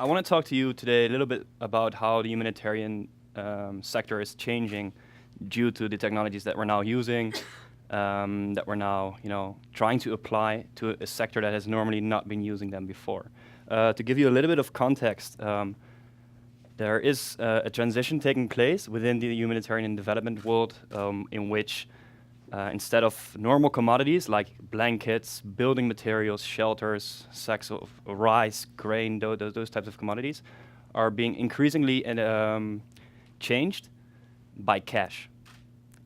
I want to talk to you today a little bit about how the humanitarian sector is changing due to the technologies that we're now using, that we're now, trying to apply to a sector that has normally not been using them before. To give you a little bit of context, there is a transition taking place within the humanitarian development world in which instead of normal commodities like blankets, building materials, shelters, sacks of rice, grain, those types of commodities, are being increasingly changed by cash.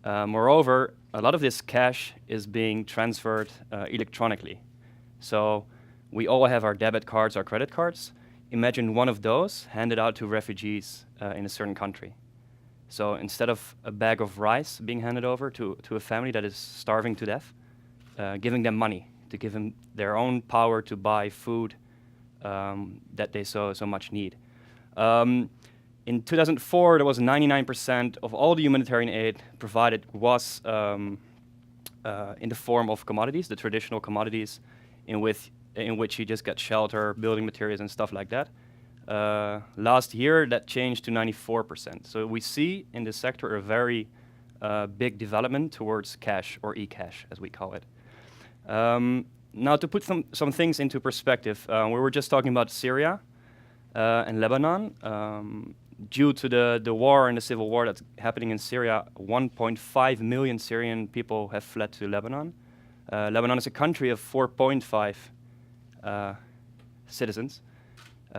Moreover, a lot of this cash is being transferred electronically. So we all have our debit cards, our credit cards. Imagine one of those handed out to refugees in a certain country. So instead of a bag of rice being handed over to a family that is starving to death, giving them money to give them their own power to buy food that they so much need. In 2004, there was 99% of all the humanitarian aid provided was in the form of commodities, the traditional commodities in which you just get shelter, building materials, and stuff like that. Last year, that changed to 94%. So we see in this sector a very big development towards cash, or e-cash, as we call it. Now, to put some things into perspective, we were just talking about Syria and Lebanon. Due to the war and the civil war that's happening in Syria, 1.5 million Syrian people have fled to Lebanon. Lebanon is a country of 4.5 citizens.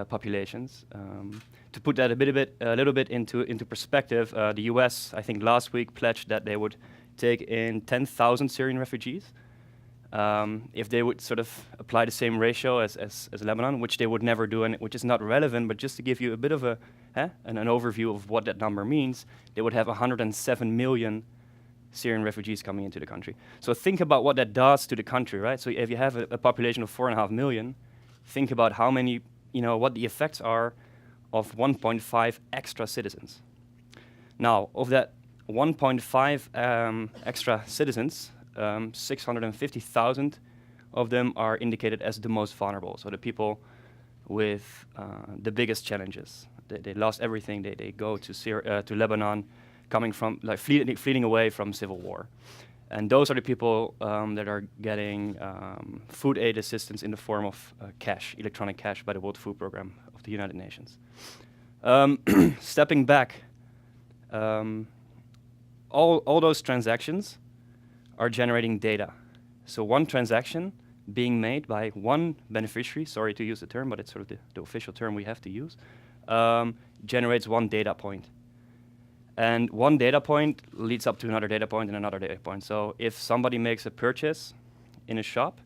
Populations. To put that a little bit into perspective, the U.S. I think last week pledged that they would take in 10,000 Syrian refugees if they would sort of apply the same ratio as Lebanon, which they would never do, and which is not relevant. But just to give you a bit of an overview of what that number means, they would have 107 million Syrian refugees coming into the country. So think about what that does to the country, right? So if you have a population of 4.5 million, think about how many. What the effects are of 1.5 extra citizens. Now, of that 1.5 extra citizens, 650,000 of them are indicated as the most vulnerable, so the people with the biggest challenges. They lost everything. They go to Lebanon, coming from fleeing away from civil war. And those are the people that are getting food aid assistance in the form of cash, electronic cash, by the World Food Programme of the United Nations. Stepping back, all those transactions are generating data. So one transaction being made by one beneficiary, sorry to use the term, but it's sort of the official term we have to use, generates one data point. And one data point leads up to another data point and another data point. So if somebody makes a purchase in a shop,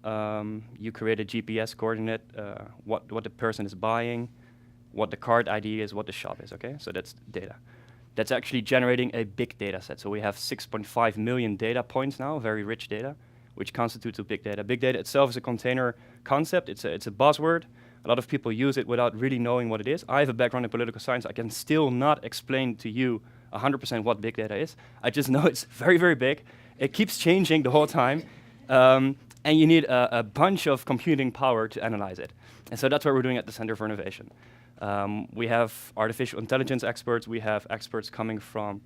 you create a GPS coordinate, what the person is buying, what the card ID is, what the shop is, okay? So that's data. That's actually generating a big data set. So we have 6.5 million data points now, very rich data, which constitutes a big data. Big data itself is a container concept. It's a buzzword. A lot of people use it without really knowing what it is. I have a background in political science. I can still not explain to you 100% what big data is. I just know it's very, very big. It keeps changing the whole time. And you need a bunch of computing power to analyze it. And so that's what we're doing at the Center for Innovation. We have artificial intelligence experts. We have experts coming from,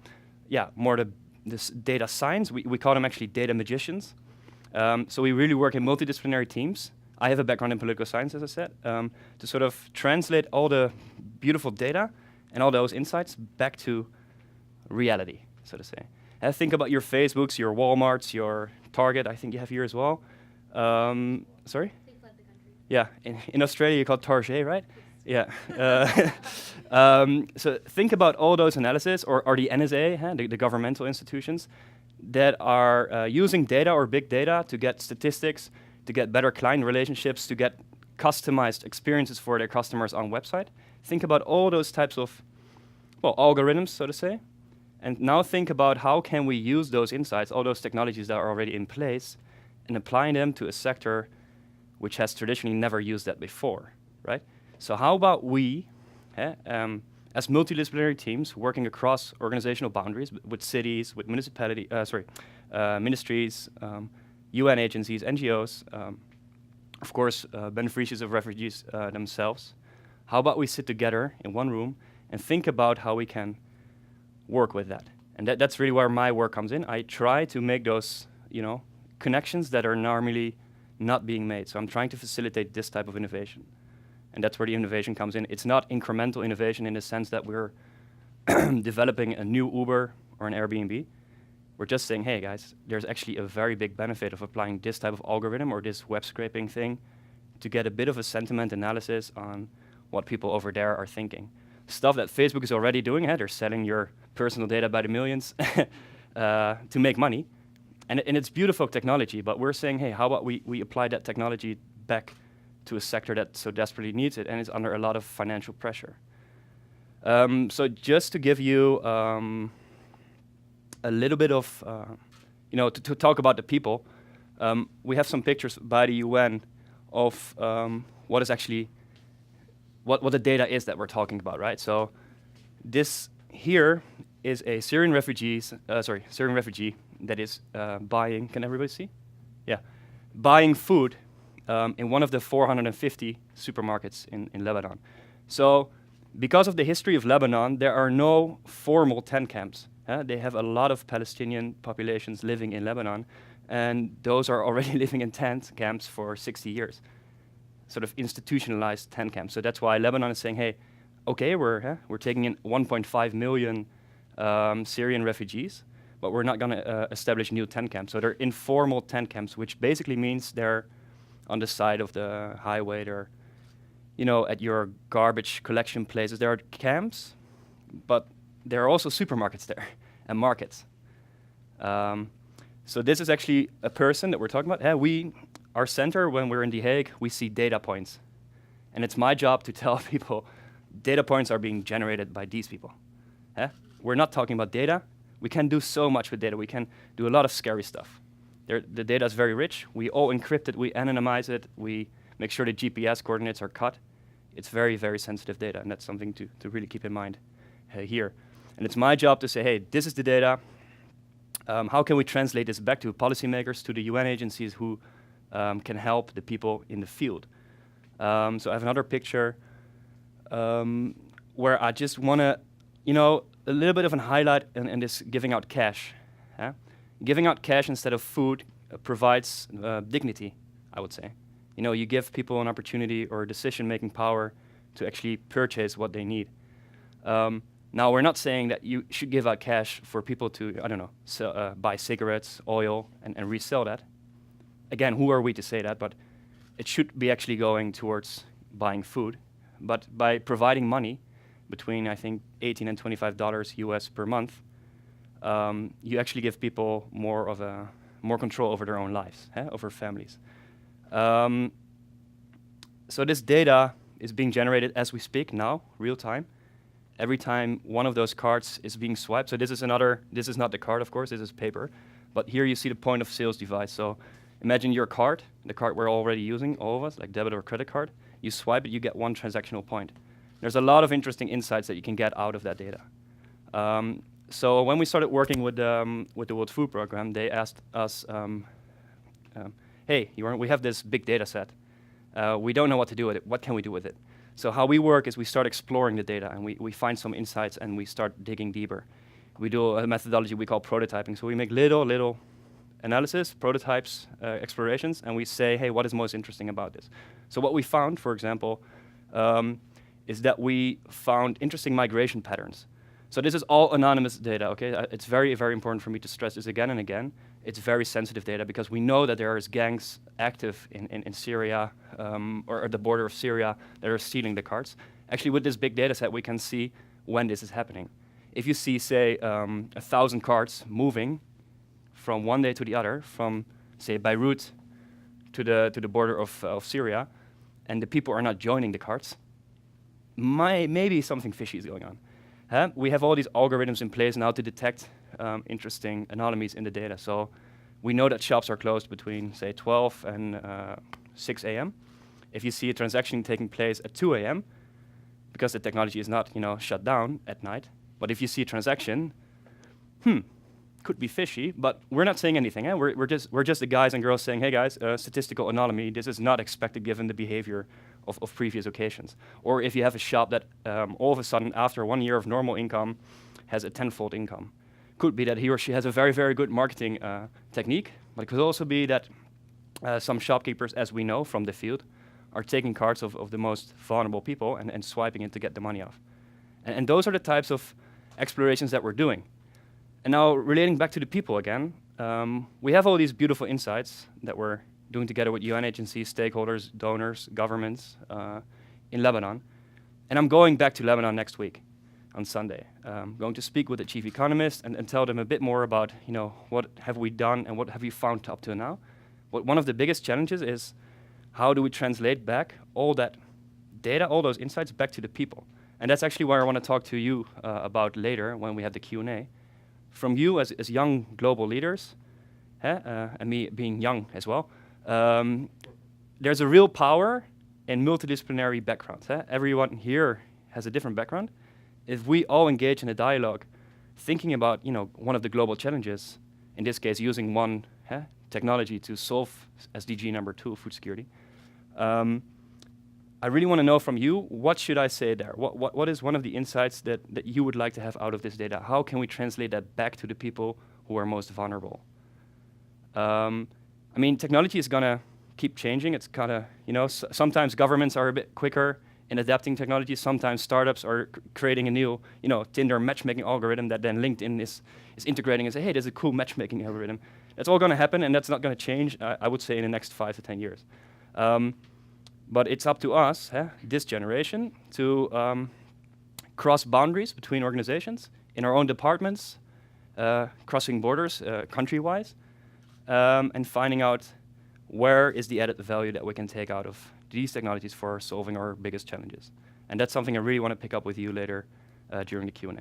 more this data science. We call them actually data magicians. So we really work in multidisciplinary teams. I have a background in political science, as I said, to sort of translate all the beautiful data and all those insights back to reality, so to say. And think about your Facebooks, your Walmarts, your Target, I think you have here as well. Sorry? They fled the country. Yeah, in Australia you call it Target, right? Yeah. So think about all those analysis, or the NSA, the governmental institutions, that are using data or big data to get statistics, to get better client relationships, to get customized experiences for their customers on website. Think about all those types of, algorithms, so to say. And now think about how can we use those insights, all those technologies that are already in place, and applying them to a sector which has traditionally never used that before, right? So how about we, as multidisciplinary teams working across organizational boundaries with cities, with ministries, UN agencies, NGOs, of course, beneficiaries of refugees themselves, How about we sit together in one room and think about how we can work with that? And that's really where my work comes in. I try to make those, connections that are normally not being made. So I'm trying to facilitate this type of innovation. And that's where the innovation comes in. It's not incremental innovation in the sense that we're developing a new Uber or an Airbnb. We're just saying, hey guys, there's actually a very big benefit of applying this type of algorithm or this web scraping thing to get a bit of a sentiment analysis on what people over there are thinking. Stuff that Facebook is already doing, they're selling your personal data by the millions to make money. And it's beautiful technology, but we're saying, hey, how about we apply that technology back to a sector that so desperately needs it and is under a lot of financial pressure. So just to give you a little bit of, to talk about the people, we have some pictures by the UN of what is actually, what the data is that we're talking about, right? So this here is a Syrian refugee that is buying, can everybody see? Yeah, buying food in one of the 450 supermarkets in Lebanon. So because of the history of Lebanon, there are no formal tent camps. They have a lot of Palestinian populations living in Lebanon, and those are already living in tent camps for 60 years, sort of institutionalized tent camps. So that's why Lebanon is saying, hey, okay, we're taking in 1.5 million Syrian refugees, but we're not going to establish new tent camps. So they're informal tent camps, which basically means they're on the side of the highway. They're, at your garbage collection places. There are camps, but there are also supermarkets there and markets. So this is actually a person that we're talking about. Our center, when we're in The Hague, we see data points. And it's my job to tell people data points are being generated by these people. We're not talking about data. We can do so much with data. We can do a lot of scary stuff. The data is very rich. We all encrypt it. We anonymize it. We make sure the GPS coordinates are cut. It's very, very sensitive data, and that's something to really keep in mind here. And it's my job to say, hey, this is the data. How can we translate this back to policymakers, to the UN agencies who can help the people in the field? So I have another picture where I just want to, a little bit of a highlight in this giving out cash. Giving out cash instead of food provides dignity, I would say. You give people an opportunity or decision-making power to actually purchase what they need. Now, we're not saying that you should give out cash for people to, buy cigarettes, oil, and resell that. Again, who are we to say that? But it should be actually going towards buying food. But by providing money between, I think, $18 and $25 US per month, you actually give people more control over their own lives, over families. So this data is being generated as we speak now, real time. Every time one of those cards is being swiped. So this is not the card, of course, this is paper. But here you see the point of sales device. So imagine your card, the card we're already using, all of us, like debit or credit card. You swipe it, you get one transactional point. There's a lot of interesting insights that you can get out of that data. So when we started working with the World Food Program, they asked us, hey, Jorn, we have this big data set. We don't know what to do with it. What can we do with it? So how we work is we start exploring the data, and we find some insights, and we start digging deeper. We do a methodology we call prototyping. So we make little analysis, prototypes, explorations, and we say, hey, what is most interesting about this? So what we found, for example, is that we found interesting migration patterns. So this is all anonymous data, okay? It's very, very important for me to stress this again and again. It's very sensitive data because we know that there is gangs active in Syria or at the border of Syria that are stealing the cards. Actually, with this big data set, we can see when this is happening. If you see, say, 1,000 cards moving from one day to the other, from, say, Beirut to the border of Syria, and the people are not joining the cards, maybe something fishy is going on. We have all these algorithms in place now to detect interesting anomalies in the data. So we know that shops are closed between, say, 12 and 6 a.m. If you see a transaction taking place at 2 a.m., because the technology is not, shut down at night, but if you see a transaction, could be fishy, but we're not saying anything. We're just the guys and girls saying, hey guys, statistical anomaly, this is not expected given the behavior of previous occasions. Or if you have a shop that all of a sudden, after 1 year of normal income, has a tenfold income. Could be that he or she has a very, very good marketing technique, but it could also be that some shopkeepers, as we know from the field, are taking cards of the most vulnerable people and swiping it to get the money off. And those are the types of explorations that we're doing. And now, relating back to the people again, we have all these beautiful insights that we're doing together with UN agencies, stakeholders, donors, governments in Lebanon. And I'm going back to Lebanon next week on Sunday. Going to speak with the chief economist and tell them a bit more about, what have we done and what have we found up to now. But one of the biggest challenges is how do we translate back all that data, all those insights back to the people. And that's actually where I want to talk to you about later when we have the Q&A. From you as young global leaders, and me being young as well, there's a real power in multidisciplinary backgrounds. Everyone here has a different background. If we all engage in a dialogue, thinking about one of the global challenges, in this case using one technology to solve SDG number 2, food security, I really want to know from you, what should I say there? What is one of the insights that you would like to have out of this data? How can we translate that back to the people who are most vulnerable? Technology is going to keep changing. It's kind of, sometimes governments are a bit quicker in adapting technology. Sometimes startups are creating a new, Tinder matchmaking algorithm that then LinkedIn is integrating and say, hey, there's a cool matchmaking algorithm. That's all going to happen, and that's not going to change, I would say, in the next 5 to 10 years. But it's up to us, this generation, to cross boundaries between organizations in our own departments, crossing borders country-wise, and finding out where is the added value that we can take out of these technologies for solving our biggest challenges. And that's something I really want to pick up with you later during the Q&A.